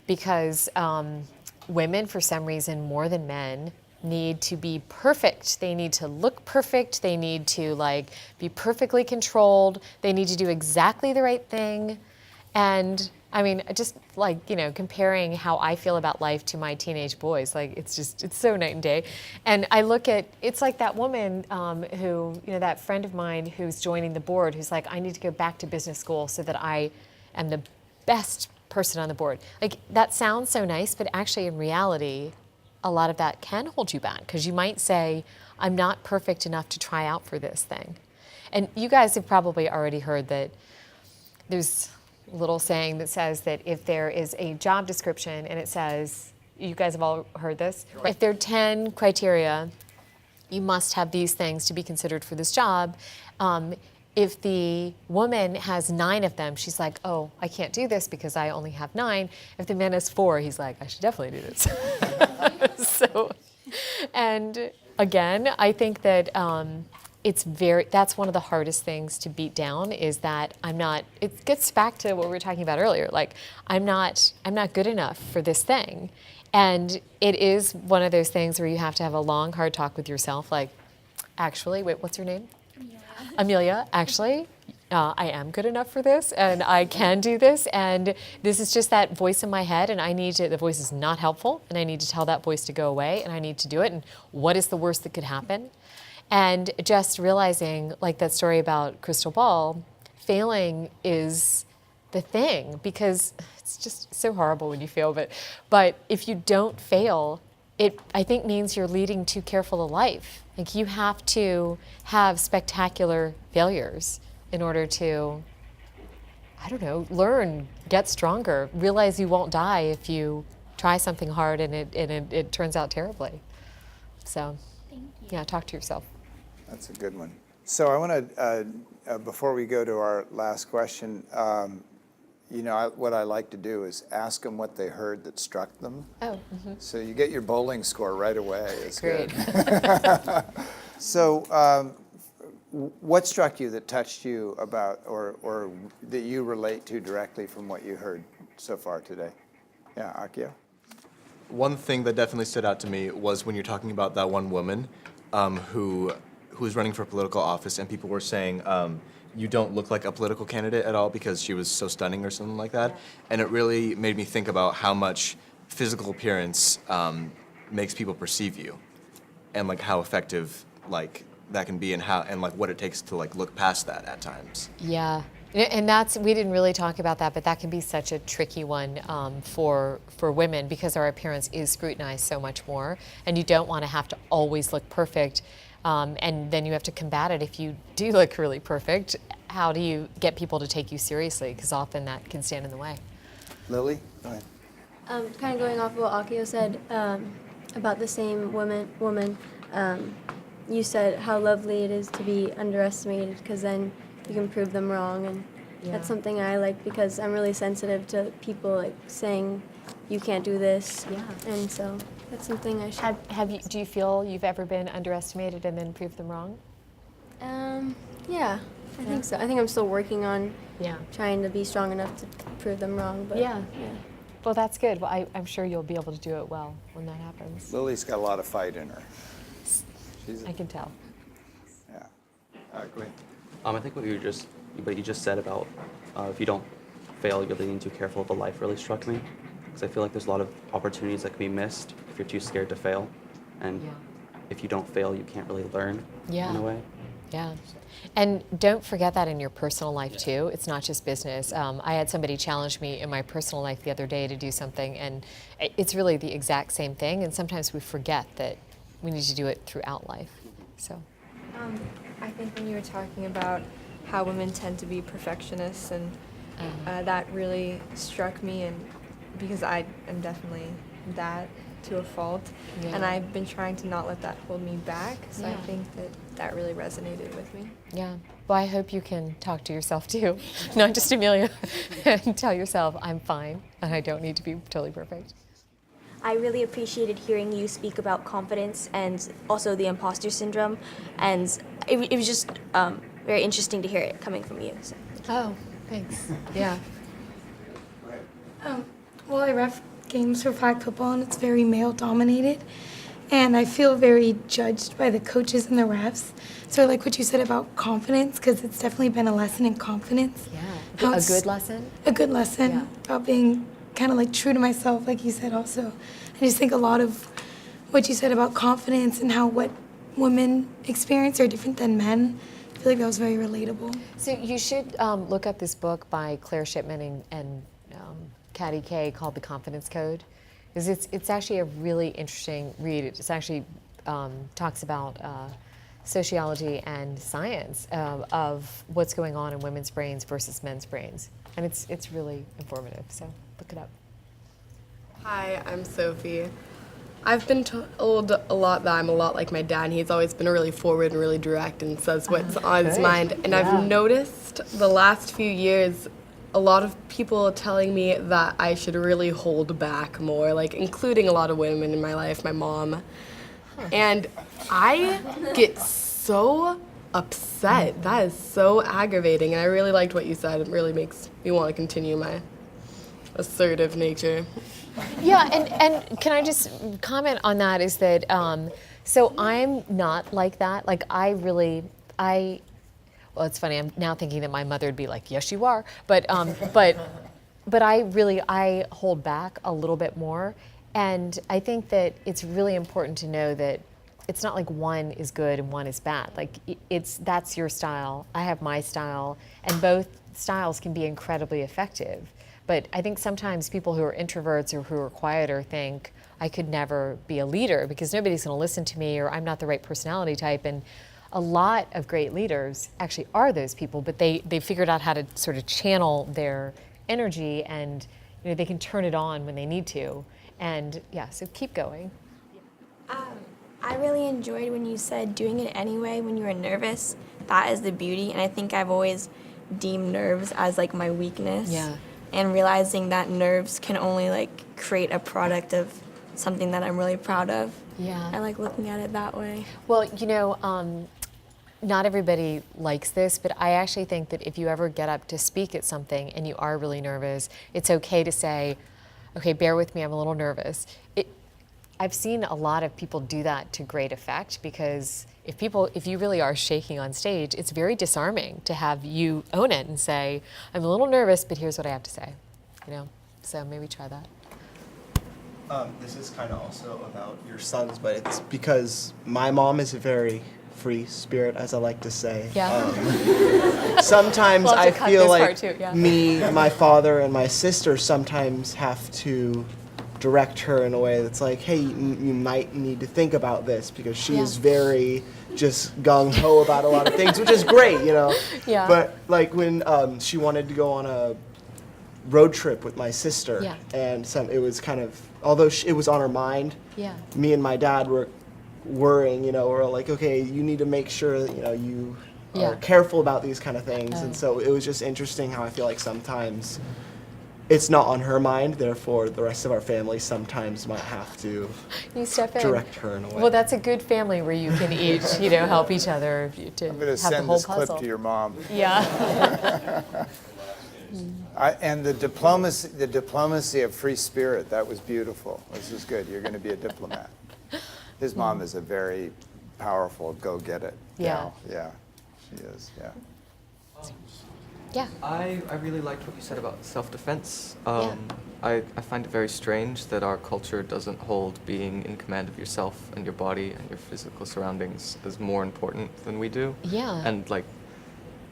because women, for some reason, more than men, need to be perfect. They need to look perfect. They need to like be perfectly controlled. They need to do exactly the right thing. And I mean, just like, you know, comparing how I feel about life to my teenage boys, like it's so night and day. And I look at, it's like that woman who, you know, that friend of mine who's joining the board, who's like, I need to go back to business school so that I am the best person on the board. Like, that sounds so nice, but actually in reality, a lot of that can hold you back, because you might say, I'm not perfect enough to try out for this thing. And you guys have probably already heard that there's a little saying that says that if there is a job description and it says, you guys have all heard this, if there are 10 criteria, you must have these things to be considered for this job. If the woman has 9 of them, she's like, oh, I can't do this because I only have 9. If the man has 4, he's like, I should definitely do this. So, and again, I think that that's one of the hardest things to beat down, is that it gets back to what we were talking about earlier, like I'm not good enough for this thing. And it is one of those things where you have to have a long, hard talk with yourself, like, actually, wait, what's your name? Amelia, actually, I am good enough for this, and I can do this, and this is just that voice in my head, and the voice is not helpful, and I need to tell that voice to go away, and I need to do it, and what is the worst that could happen? And just realizing, like that story about Crystal Ball, failing is the thing, because it's just so horrible when you fail, but if you don't fail, it, I think, means you're leading too careful a life. Like, you have to have spectacular failures in order to, I don't know, learn, get stronger, realize you won't die if you try something hard and it turns out terribly. So, yeah, talk to yourself. That's a good one. So I want to, before we go to our last question, you know, what I like to do is ask them what they heard that struck them. Oh. So you get your bowling score right away. It's great. Good. So what struck you that touched you about, or that you relate to directly from what you heard so far today? Yeah, Akio? One thing that definitely stood out to me was when you're talking about that one woman who was running for political office, and people were saying, you don't look like a political candidate at all because she was so stunning or something like that. And it really made me think about how much physical appearance makes people perceive you, and like how effective like that can be, and like what it takes to like look past that at times. Yeah. And we didn't really talk about that, but that can be such a tricky one for women, because our appearance is scrutinized so much more, and you don't want to have to always look perfect. And then you have to combat it if you do look really perfect. How do you get people to take you seriously? Because often that can stand in the way. Lily, go ahead. Kind of going off of what Akio said about the same woman, you said how lovely it is to be underestimated, because then you can prove them wrong, and that's something I like, because I'm really sensitive to people like saying you can't do this. Yeah. And so that's something I should. Do you feel you've ever been underestimated and then proved them wrong? Yeah, I think so. I think I'm still working on Yeah. trying to be strong enough to prove them wrong. But Yeah. Well, that's good. Well, I'm sure you'll be able to do it well when that happens. Lily's got a lot of fight in her. I can tell. Yeah. Go ahead. I think what you just said about if you don't fail, you're being too careful of a life really struck me. Because I feel like there's a lot of opportunities that can be missed if you're too scared to fail. And if you don't fail, you can't really learn in a way. Yeah. And don't forget that in your personal life, too. It's not just business. I had somebody challenge me in my personal life the other day to do something, and it's really the exact same thing. And sometimes we forget that we need to do it throughout life. So. I think when you were talking about how women tend to be perfectionists, and that really struck me, and because I am definitely that to a fault, and I've been trying to not let that hold me back, so I think that really resonated with me. Yeah. Well, I hope you can talk to yourself too, not just Amelia, and tell yourself, I'm fine, and I don't need to be totally perfect. I really appreciated hearing you speak about confidence and also the imposter syndrome, and it was just very interesting to hear it coming from you. So. Oh, thanks. Yeah. Well, I ref games for flag football, and it's very male-dominated. and I feel very judged by the coaches and the refs. So I like what you said about confidence, because it's definitely been a lesson in confidence. Yeah, a good lesson? A good lesson about being kind of like true to myself, like you said also. I just think a lot of what you said about confidence and how what women experience are different than men. I feel like that was very relatable. So you should look up this book by Claire Shipman and Caddy Kay called The Confidence Code, because it's actually a really interesting read. It actually talks about sociology and science of what's going on in women's brains versus men's brains, and it's really informative. So look it up. Hi, I'm Sophie. I've been told a lot that I'm a lot like my dad. He's always been really forward and really direct and says what's on his mind. And I've noticed the last few years a lot of people telling me that I should really hold back more, like including a lot of women in my life, my mom. And I get so upset. That is so aggravating. And I really liked what you said. It really makes me want to continue my assertive nature. Yeah, and can I just comment on that is that, so I'm not like that. Like well, it's funny, I'm now thinking that my mother would be like, yes, you are. But I hold back a little bit more. And I think that it's really important to know that it's not like one is good and one is bad. Like that's your style, I have my style, and both styles can be incredibly effective. But I think sometimes people who are introverts or who are quieter think, I could never be a leader because nobody's going to listen to me, or I'm not the right personality type. And a lot of great leaders actually are those people, but they figured out how to sort of channel their energy, and they can turn it on when they need to. And yeah, so keep going. I really enjoyed when you said doing it anyway when you were nervous. That is the beauty, and I think I've always deemed nerves as like my weakness. Yeah. And realizing that nerves can only like create a product of something that I'm really proud of. Yeah. I like looking at it that way. Well, not everybody likes this, but I actually think that if you ever get up to speak at something and you are really nervous, it's okay to say, okay, bear with me, I'm a little nervous. I've seen a lot of people do that to great effect, because if you really are shaking on stage, it's very disarming to have you own it and say, I'm a little nervous, but here's what I have to say, So maybe try that. This is kind of also about your sons, but it's because my mom is a very free spirit, as I like to say. Yeah. Sometimes We'll have I to cut feel this like part too, yeah. me, my father, and my sister sometimes have to direct her in a way that's like, hey, you might need to think about this, because she is very just gung-ho about a lot of things, which is great, Yeah. But like when she wanted to go on a road trip with my sister, and it was kind of, although it was on her mind, me and my dad were worrying, we're like, okay, you need to make sure that, you are careful about these kind of things. And so it was just interesting how I feel like sometimes it's not on her mind, therefore the rest of our family sometimes might have to direct her in a way. Well, that's a good family where you can each, help each other to I'm going to have the send whole this puzzle. clip to your mom. Yeah. And the diplomacy of free spirit, that was beautiful. This is good. You're going to be a diplomat. His mom is a very powerful go-get-it gal. Yeah, she is, yeah. Yeah. I really liked what you said about self-defense. I find it very strange that our culture doesn't hold being in command of yourself and your body and your physical surroundings as more important than we do. Yeah. And like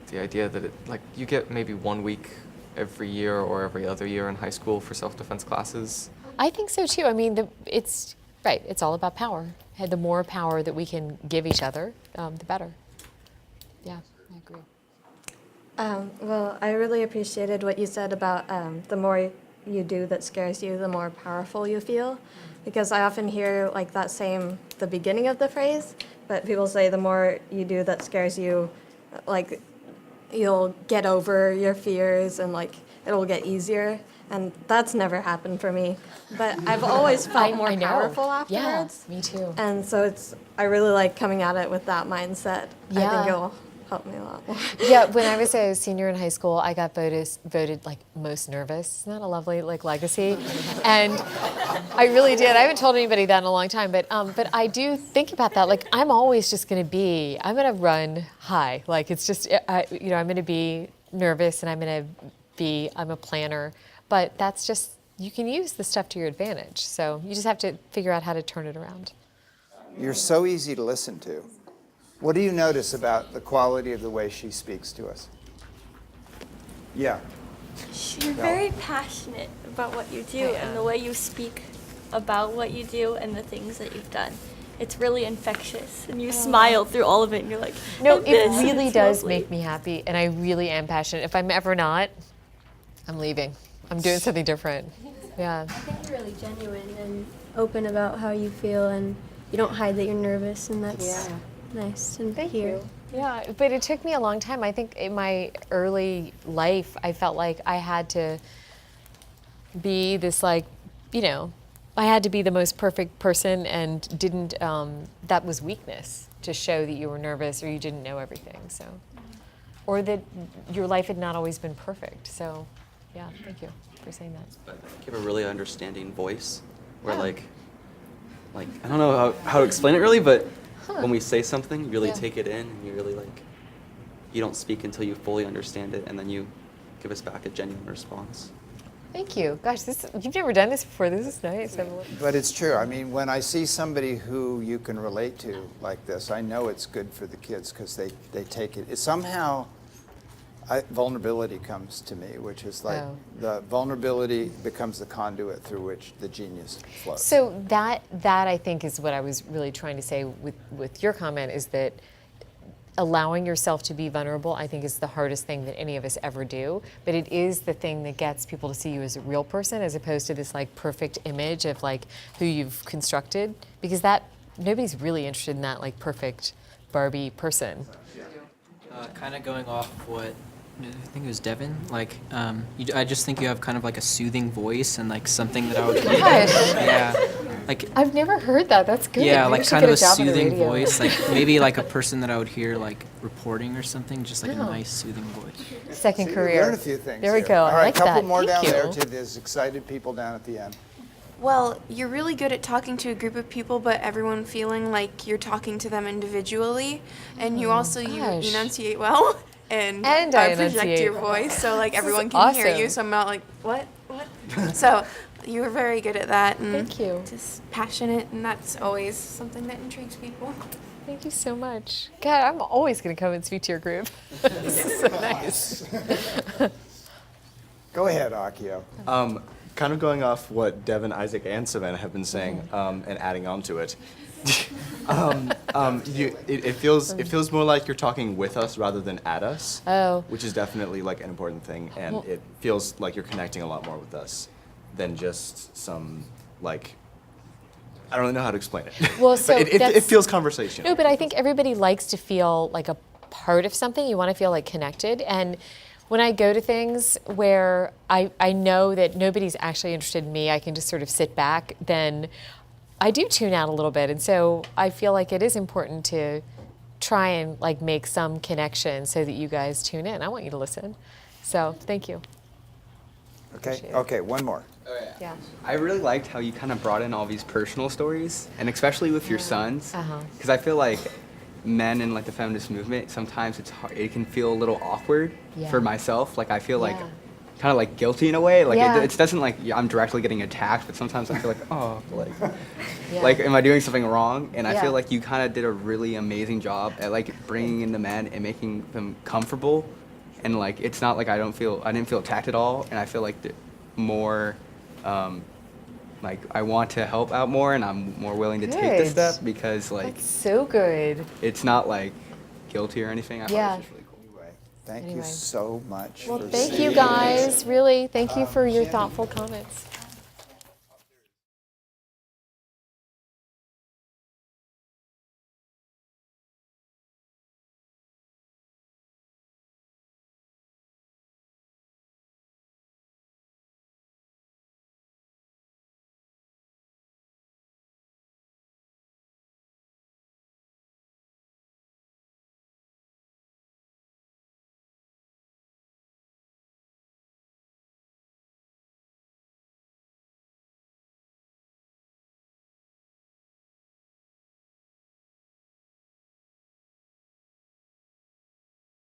the idea that you get maybe 1 week every year or every other year in high school for self-defense classes. I think so too. I mean, it's all about power. The more power that we can give each other, the better. Yeah, I agree. Well, I really appreciated what you said about the more you do that scares you, the more powerful you feel. Because I often hear like the beginning of the phrase, but people say the more you do that scares you, like you'll get over your fears and like it'll get easier. And that's never happened for me. But I've always felt more powerful afterwards. Yeah, me too. And so I really like coming at it with that mindset. I think helped me a lot more. Yeah, when I was a senior in high school, I got voted like most nervous. Isn't that a lovely like legacy? And I really did. I haven't told anybody that in a long time, but I do think about that. Like I'm always just I'm gonna run high. Like it's just I'm gonna be nervous and I'm a planner, but that's just you can use the stuff to your advantage. So you just have to figure out how to turn it around. You're so easy to listen to. What do you notice about the quality of the way she speaks to us? Yeah. You're very passionate about what you do and the way you speak about what you do and the things that you've done. It's really infectious, and you smile through all of it, and you're like, No, "And it this, and really it's does lovely." make me happy, and I really am passionate. If I'm ever not, I'm leaving. I'm doing something different. Yeah. I think you're really genuine and open about how you feel, and you don't hide that you're nervous, and that's nice to hear. Yeah, but it took me a long time. I think in my early life, I felt like I had to be this I had to be the most perfect person and didn't, that was weakness to show that you were nervous or you didn't know everything, so. Or that your life had not always been perfect, so yeah, thank you for saying that. But you have a really understanding voice where like I don't know how to explain it really, but when we say something, you really take it in and you really you don't speak until you fully understand it and then you give us back a genuine response. Thank you. Gosh, you've never done this before. This is nice. But it's true. I mean, when I see somebody who you can relate to like this, I know it's good for the kids because they take it. Somehow, vulnerability comes to me, which is the vulnerability becomes the conduit through which the genius flows. So that I think is what I was really trying to say with your comment is that allowing yourself to be vulnerable, I think, is the hardest thing that any of us ever do. But it is the thing that gets people to see you as a real person, as opposed to this perfect image of who you've constructed. Because nobody's really interested in that perfect Barbie person. Kind of going off what I think it was Devin. I just think you have kind of a soothing voice and something that I would. Gosh. Yeah. I've never heard that. That's good. Yeah, Maybe we should kind get of a job on the soothing radio. voice, maybe a person that I would hear reporting or something, just a nice soothing voice. Second See, career. Learn a few things. There we here. go. All I right, like couple that. more Thank down you. there to these excited people down at the end. Well, you're really good at talking to a group of people, but everyone feeling like you're talking to them individually, and you also you enunciate well. And I project enunciate. your voice, so everyone is can hear awesome. you. So I'm not what? So you were very good at that. And Thank you. Just passionate, and that's always something that intrigues people. Thank you so much. God, I'm always going to come and speak to your group. This is so nice. Go ahead, Akio. Kind of going off what Devin, Isaac, and Savannah have been saying, and adding on to it. It feels more like you're talking with us rather than at us, which is definitely an important thing, and it feels like you're connecting a lot more with us than just some I don't really know how to explain it. Well, so but it feels conversational. No, but I think everybody likes to feel like a part of something. You want to feel connected. And when I go to things where I know that nobody's actually interested in me, I can just sort of sit back, then I do tune out a little bit. And so I feel like it is important to try and make some connection so that you guys tune in. I want you to listen. So thank you. Okay, one more. Oh, Yeah. I really liked how you kind of brought in all these personal stories, and especially with your sons, because I feel like men in the feminist movement, sometimes it's hard, it can feel a little awkward for myself. I feel kind of guilty in a way. It doesn't I'm directly getting attacked, but sometimes I feel am I doing something wrong? And I feel like you kind of did a really amazing job at bringing in the men and making them comfortable. And it's not I didn't feel attacked at all. And I feel more, I want to help out more, and I'm more willing to take this Good. step because That's so good. it's not guilty or anything. I thought it was just really cool. Thank you so much. Well, for thank you saying guys. Really, thank you for your thoughtful comments.